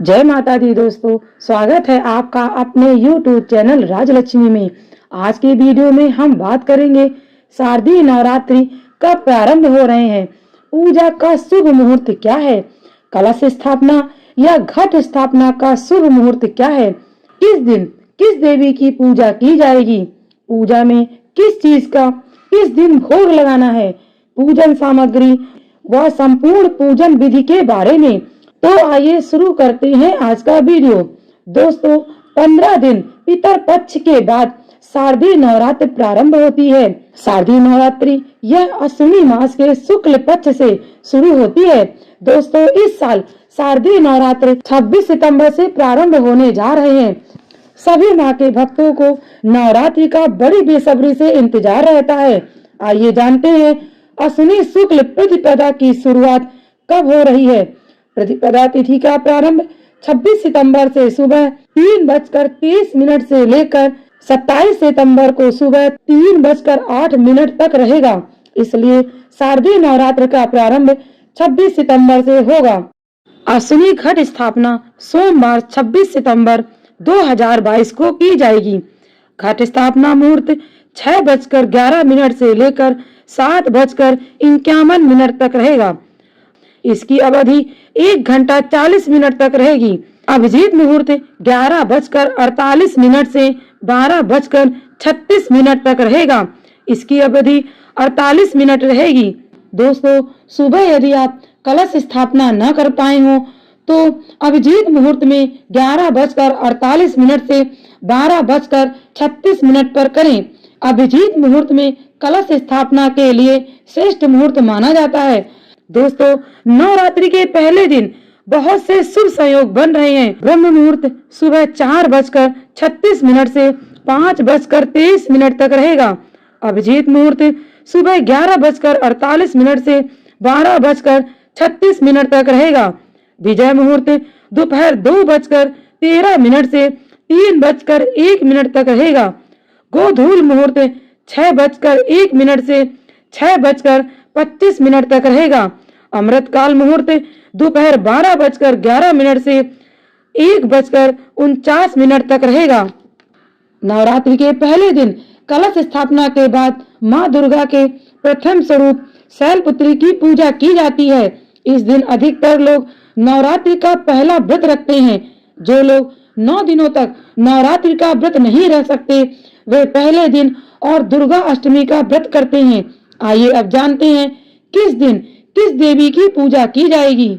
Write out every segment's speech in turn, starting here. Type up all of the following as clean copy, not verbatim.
जय माता दी दोस्तों, स्वागत है आपका अपने YouTube चैनल राजलक्ष्मी में। आज के वीडियो में हम बात करेंगे शारदीय नवरात्रि कब प्रारंभ हो रहे हैं, पूजा का शुभ मुहूर्त क्या है, कलश स्थापना या घट स्थापना का शुभ मुहूर्त क्या है, किस दिन किस देवी की पूजा की जाएगी, पूजा में किस चीज का किस दिन भोग लगाना है, पूजन सामग्री व संपूर्ण पूजन विधि के बारे में। तो आइए शुरू करते हैं आज का वीडियो। दोस्तों, 15 दिन पितर पक्ष के बाद शारदीय नवरात्रि प्रारंभ होती है। शारदीय नवरात्रि यह अश्विनी मास के शुक्ल पक्ष से शुरू होती है। दोस्तों, इस साल शारदीय नवरात्रि 26 सितंबर से प्रारंभ होने जा रहे हैं। सभी माँ के भक्तों को नवरात्रि का बड़ी बेसब्री से इंतजार रहता है। आइए जानते हैं अश्विनी शुक्ल प्रतिपदा की शुरुआत कब हो रही है। प्रतिपदा तिथि का प्रारंभ 26 सितंबर से सुबह 3:23 से लेकर 27 सितंबर को सुबह 3:08 तक रहेगा। इसलिए शारदीय नवरात्र का प्रारंभ 26 सितंबर से होगा। अश्विनी घट स्थापना सोमवार 26 सितंबर 2022 को की जाएगी। घट स्थापना मुहूर्त 6:11 से लेकर 7:51 तक रहेगा। इसकी अवधि 1 घंटा 40 मिनट तक रहेगी। अभिजीत मुहूर्त 11:48 से 12:36 तक रहेगा। इसकी अवधि 48 मिनट रहेगी। दोस्तों, सुबह यदि आप कलश स्थापना न कर पाए हो तो अभिजीत मुहूर्त में 11:48 से 12:36 पर करें। अभिजीत मुहूर्त में कलश स्थापना के लिए श्रेष्ठ मुहूर्त माना जाता है। दोस्तों, नवरात्रि के पहले दिन बहुत से शुभ संयोग बन रहे हैं। ब्रह्म मुहूर्त सुबह 4:36 से 5:23 तक रहेगा। अभिजीत मुहूर्त सुबह 11:48 से 12:36 तक रहेगा। विजय मुहूर्त दोपहर 2:13 से 3:01 तक रहेगा। गोधूल मुहूर्त 6:01 से 6:25 तक रहेगा। अमृतकाल मुहूर्त दोपहर 12:11 से 1:49 तक रहेगा। नवरात्रि के पहले दिन कलश स्थापना के बाद माँ दुर्गा के प्रथम स्वरूप शैलपुत्री की पूजा की जाती है। इस दिन अधिकतर लोग नवरात्रि का पहला व्रत रखते हैं। जो लोग 9 दिनों तक नवरात्रि का व्रत नहीं रह सकते वे पहले दिन और दुर्गा अष्टमी का व्रत करते हैं। आइए अब जानते हैं किस दिन किस देवी की पूजा की जाएगी।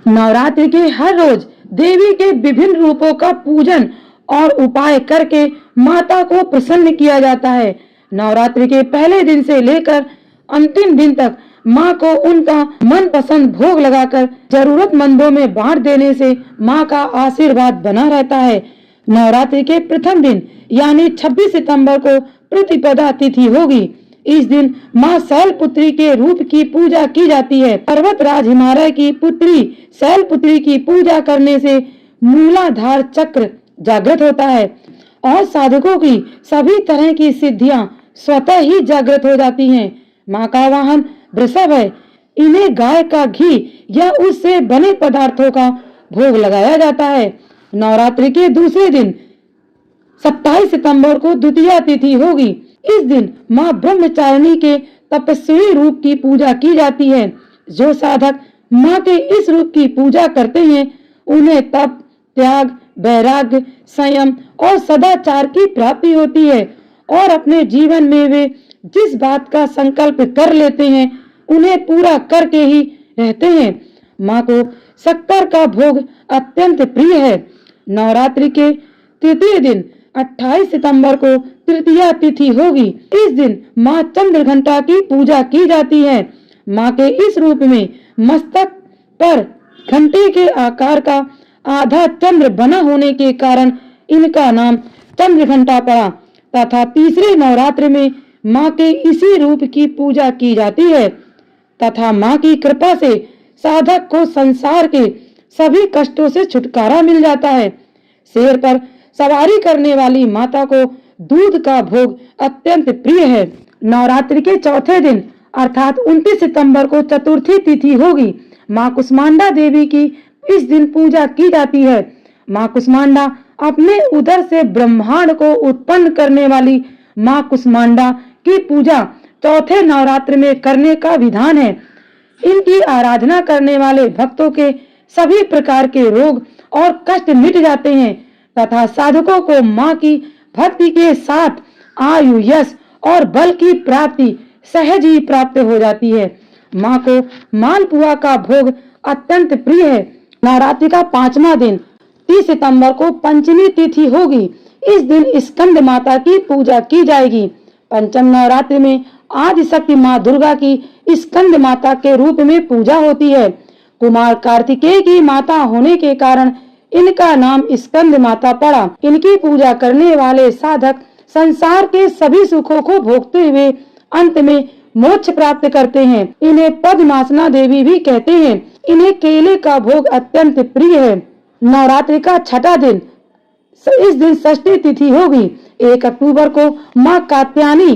नवरात्रि के हर रोज देवी के विभिन्न रूपों का पूजन और उपाय करके माता को प्रसन्न किया जाता है। नवरात्रि के पहले दिन से लेकर अंतिम दिन तक माँ को उनका मनपसंद भोग लगाकर जरूरतमंदों में बांट देने से माँ का आशीर्वाद बना रहता है। नवरात्रि के प्रथम दिन यानी 26 सितंबर को प्रतिपदा तिथि होगी। इस दिन माँ शैलपुत्री के रूप की पूजा की जाती है। पर्वतराज हिमालय की पुत्री शैलपुत्री की पूजा करने से मूलाधार चक्र जागृत होता है और साधकों की सभी तरह की सिद्धियां स्वतः ही जागृत हो जाती हैं। माँ का वाहन वृषभ है। इन्हें गाय का घी या उससे बने पदार्थों का भोग लगाया जाता है। नवरात्रि के दूसरे दिन 27 सितंबर को द्वितीया तिथि होगी। इस दिन माँ ब्रह्मचारिणी के तपस्वी रूप की पूजा की जाती है। जो साधक माँ के इस रूप की पूजा करते हैं उन्हें तप, त्याग, वैराग्य, संयम और सदाचार की प्राप्ति होती है और अपने जीवन में वे जिस बात का संकल्प कर लेते हैं उन्हें पूरा करके ही रहते हैं। माँ को शक्कर का भोग अत्यंत प्रिय है। नवरात्रि के तृतीय दिन 28 सितंबर को तृतीया तिथि होगी। इस दिन माँ चंद्रघंटा की पूजा की जाती है। माँ के इस रूप में मस्तक पर घंटे के आकार का आधा चंद्र बना होने के कारण इनका नाम चंद्रघंटा पड़ा तथा तीसरे नवरात्र में माँ के इसी रूप की पूजा की जाती है तथा माँ की कृपा से साधक को संसार के सभी कष्टों से छुटकारा मिल जाता है। शेर पर सवारी करने वाली माता को दूध का भोग अत्यंत प्रिय है। नवरात्रि के चौथे दिन अर्थात 29 सितंबर को चतुर्थी तिथि होगी। माँ कुष्मांडा देवी की इस दिन पूजा की जाती है। माँ कुष्मांडा अपने उदर से ब्रह्मांड को उत्पन्न करने वाली माँ कुष्मांडा की पूजा चौथे नवरात्र में करने का विधान है। इनकी आराधना करने वाले भक्तों के सभी प्रकार के रोग और कष्ट मिट जाते हैं तथा साधकों को माँ की भक्ति के साथ आयु, यश और बल की प्राप्ति सहज ही प्राप्त हो जाती है। माँ को मालपुआ का भोग अत्यंत प्रिय है। नवरात्रि का 5वां दिन 30 सितंबर को पंचमी तिथि होगी। इस दिन स्कंद माता की पूजा की जाएगी। पंचम नवरात्रि में आदि शक्ति माँ दुर्गा की स्कंद माता के रूप में पूजा होती है। कुमार कार्तिकेय की माता होने के कारण इनका नाम स्कंद माता पड़ा। इनकी पूजा करने वाले साधक संसार के सभी सुखों को भोगते हुए अंत में मोक्ष प्राप्त करते हैं। इन्हें पद्मासना देवी भी कहते हैं। इन्हें केले का भोग अत्यंत प्रिय है। नवरात्रि का 6वां दिन, इस दिन षष्ठी तिथि होगी। 1 अक्टूबर को माँ कात्यायनी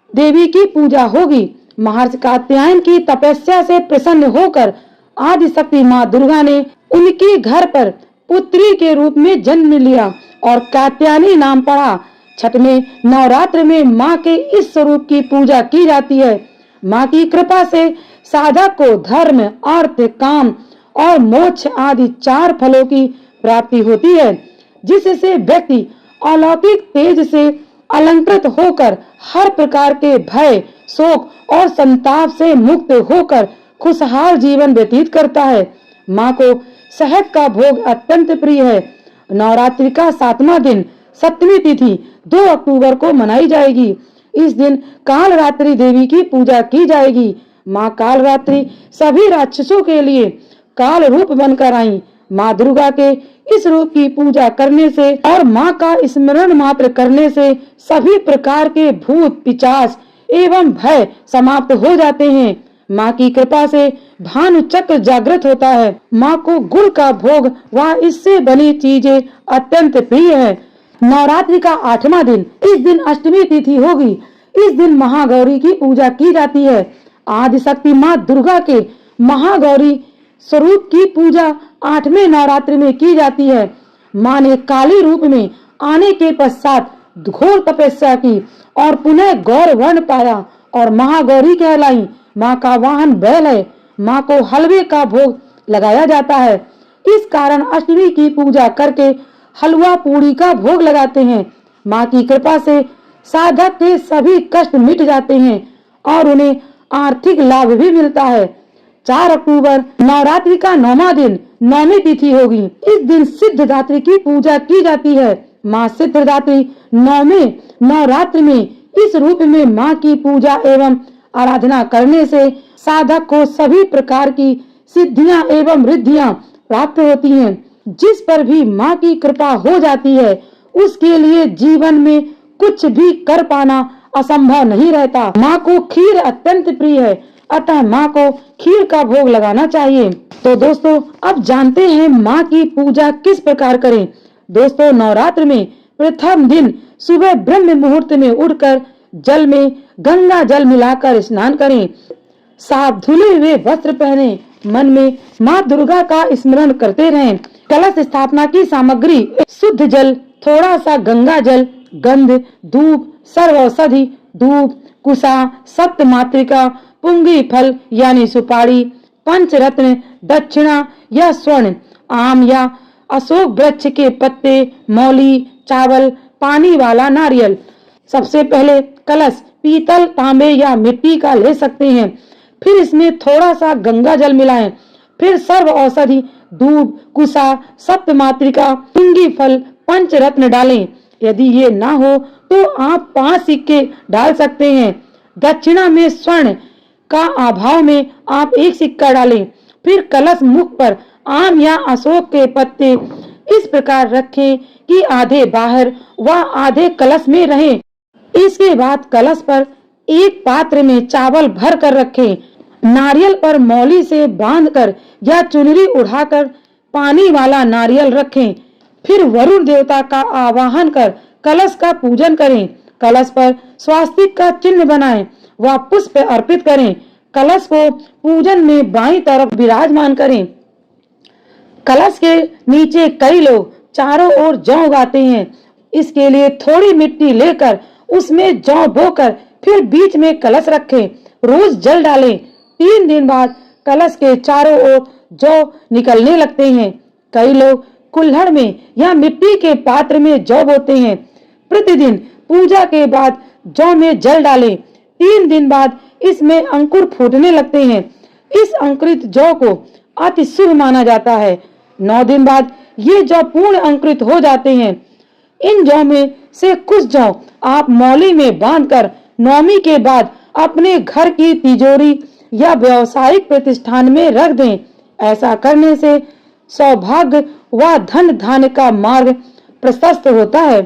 देवी की पूजा होगी। महर्षि कात्यायन की तपस्या से प्रसन्न होकर आदि शक्ति माँ दुर्गा ने उनके घर पर पुत्री के रूप में जन्म लिया और कात्यायनी नाम पड़ा। छठवें नवरात्र में माँ के इस स्वरूप की पूजा की जाती है। माँ की कृपा से साधक को धर्म, अर्थ, काम और मोक्ष आदि 4 फलों की प्राप्ति होती है, जिससे व्यक्ति अलौकिक तेज से अलंकृत होकर हर प्रकार के भय, शोक और संताप से मुक्त होकर खुशहाल जीवन व्यतीत करता है। माँ को शहद का भोग अत्यंत प्रिय है। नवरात्रि का 7वां दिन, 7वीं तिथि 2 अक्टूबर को मनाई जाएगी। इस दिन कालरात्रि देवी की पूजा की जाएगी। माँ कालरात्रि सभी राक्षसों के लिए काल रूप बनकर आई। माँ दुर्गा के इस रूप की पूजा करने से और माँ का स्मरण मात्र करने से सभी प्रकार के भूत, पिशाच एवं भय समाप्त हो जाते हैं। माँ की कृपा से भानु चक्र जागृत होता है। माँ को गुड़ का भोग व इससे बनी चीजें अत्यंत प्रिय है। नवरात्रि का 8वां दिन, इस दिन अष्टमी तिथि होगी। इस दिन महागौरी की पूजा की जाती है। आदि शक्ति माँ दुर्गा के महागौरी स्वरूप की पूजा 8वें नवरात्रि में की जाती है। माँ ने काली रूप में आने के पश्चात घोर तपस्या की और पुनः गौर वर्ण पाया और महागौरी कहलाई। माँ का वाहन बैल है। माँ को हलवे का भोग लगाया जाता है। इस कारण अष्टमी की पूजा करके हलवा पूड़ी का भोग लगाते हैं। माँ की कृपा से साधक के सभी कष्ट मिट जाते हैं और उन्हें आर्थिक लाभ भी मिलता है। 4 अक्टूबर नवरात्रि का 9वां दिन, 9वीं तिथि होगी। इस दिन सिद्धदात्री की पूजा की जाती है। माँ सिद्धदात्री 9वें नवरात्र में इस रूप में माँ की पूजा एवं आराधना करने से साधक को सभी प्रकार की सिद्धियां एवं रिद्धियां प्राप्त होती हैं। जिस पर भी माँ की कृपा हो जाती है उसके लिए जीवन में कुछ भी कर पाना असंभव नहीं रहता। माँ को खीर अत्यंत प्रिय है, अतः माँ को खीर का भोग लगाना चाहिए। तो दोस्तों, अब जानते हैं माँ की पूजा किस प्रकार करें। दोस्तों, नवरात्र में प्रथम दिन सुबह ब्रह्म मुहूर्त में उठकर जल में गंगा जल मिलाकर स्नान करें। साफ धुले हुए वस्त्र पहने, मन में माँ दुर्गा का स्मरण करते रहें। कलश स्थापना की सामग्री: शुद्ध जल, थोड़ा सा गंगा जल, गंध, धूप, सर्व औषधि, धूप, कुशा, सप्त मातृका, पुंगी फल यानी सुपारी, पंचरत्न, दक्षिणा या स्वर्ण, आम या अशोक वृक्ष के पत्ते, मौली, चावल, पानी वाला नारियल। सबसे पहले कलश पीतल, तांबे या मिट्टी का ले सकते हैं। फिर इसमें थोड़ा सा गंगा जल मिलाएं। फिर सर्व औषधि, दूब, कुशा, सप्त मातृका, पुंगी फल, पंचरत्न डालें। यदि ये ना हो तो आप 5 सिक्के डाल सकते हैं। दक्षिणा में स्वर्ण का अभाव में आप 1 सिक्का डालें। फिर कलश मुख पर आम या अशोक के पत्ते इस प्रकार रखें कि आधे बाहर व आधे कलश में रहें। इसके बाद कलश पर एक पात्र में चावल भर कर रखें। नारियल पर मौली से बांधकर या चुनरी उड़ाकर पानी वाला नारियल रखें। फिर वरुण देवता का आवाहन कर कलश का पूजन करें। कलश पर स्वास्तिक का चिन्ह बनाएं व पुष्प अर्पित करें। कलश को पूजन में बाईं तरफ विराजमान करें। कलश के नीचे कई लोग चारों ओर जौ उगाते हैं। इसके लिए थोड़ी मिट्टी लेकर उसमें जौ बोकर फिर बीच में कलश रखें, रोज जल डालें। 3 दिन बाद कलश के चारों ओर जौ निकलने लगते हैं। कई लोग कुल्हड़ में या मिट्टी के पात्र में जौ बोते हैं। प्रतिदिन पूजा के बाद जौ में जल डालें। 3 दिन बाद इसमें अंकुर फूटने लगते हैं। इस अंकुरित जौ को अति शुभ माना जाता है। 9 दिन बाद ये जौ पूर्ण अंकुरित हो जाते हैं। इन जौ में से कुछ जौ आप मौली में बांधकर 9वीं के बाद अपने घर की तिजोरी या व्यावसायिक प्रतिष्ठान में रख दें। ऐसा करने से सौभाग्य व धन धान्य का मार्ग प्रशस्त होता है।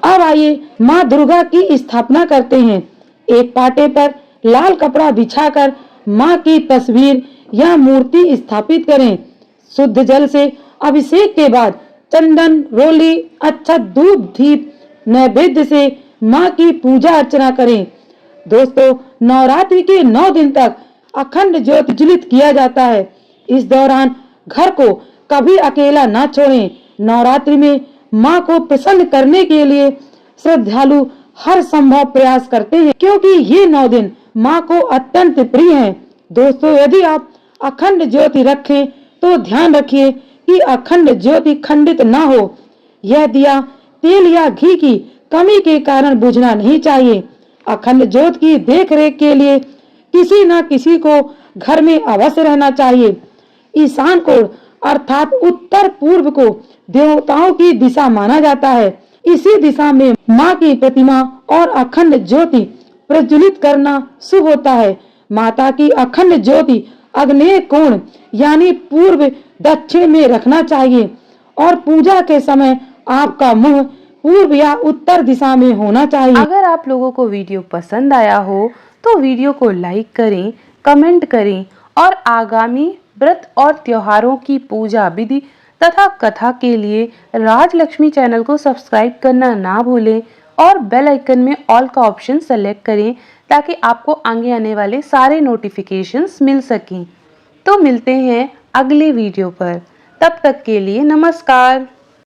अब आइए माँ दुर्गा की स्थापना करते हैं। एक पाटे पर लाल कपड़ा बिछाकर माँ की तस्वीर या मूर्ति स्थापित करें। शुद्ध जल से अभिषेक के बाद चंदन, रोली, अक्षत, धूप, दीप नैवेद्य से माँ की पूजा अर्चना करें। दोस्तों, नवरात्रि के 9 दिन तक अखंड ज्योत प्रज्वलित किया जाता है। इस दौरान घर को कभी अकेला ना छोड़ें। नवरात्रि में माँ को प्रसन्न करने के लिए श्रद्धालु हर संभव प्रयास करते हैं, क्योंकि ये 9 दिन माँ को अत्यंत प्रिय हैं। दोस्तों, यदि आप अखंड ज्योति रखें तो ध्यान रखिए कि अखंड ज्योति खंडित ना हो। यह दिया तेल या घी की कमी के कारण बुझना नहीं चाहिए। अखंड ज्योत की देखरेख के लिए किसी न किसी को घर में अवश्य रहना चाहिए। ईशान कोण अर्थात उत्तर पूर्व को देवताओं की दिशा माना जाता है। इसी दिशा में माँ की प्रतिमा और अखंड ज्योति प्रज्वलित करना शुभ होता है। माता की अखंड ज्योति आग्नेय कोण यानी पूर्व दक्षिण में रखना चाहिए और पूजा के समय आपका मुंह पूर्व या उत्तर दिशा में होना चाहिए। अगर आप लोगों को वीडियो पसंद आया हो तो वीडियो को लाइक करें, कमेंट करें और आगामी व्रत और त्योहारों की पूजा विधि तथा कथा के लिए राजलक्ष्मी चैनल को सब्सक्राइब करना ना भूलें और बेल आइकन में ऑल का ऑप्शन सेलेक्ट करें ताकि आपको आगे आने वाले सारे नोटिफिकेशंस मिल सकें। तो मिलते हैं अगले वीडियो पर, तब तक के लिए नमस्कार।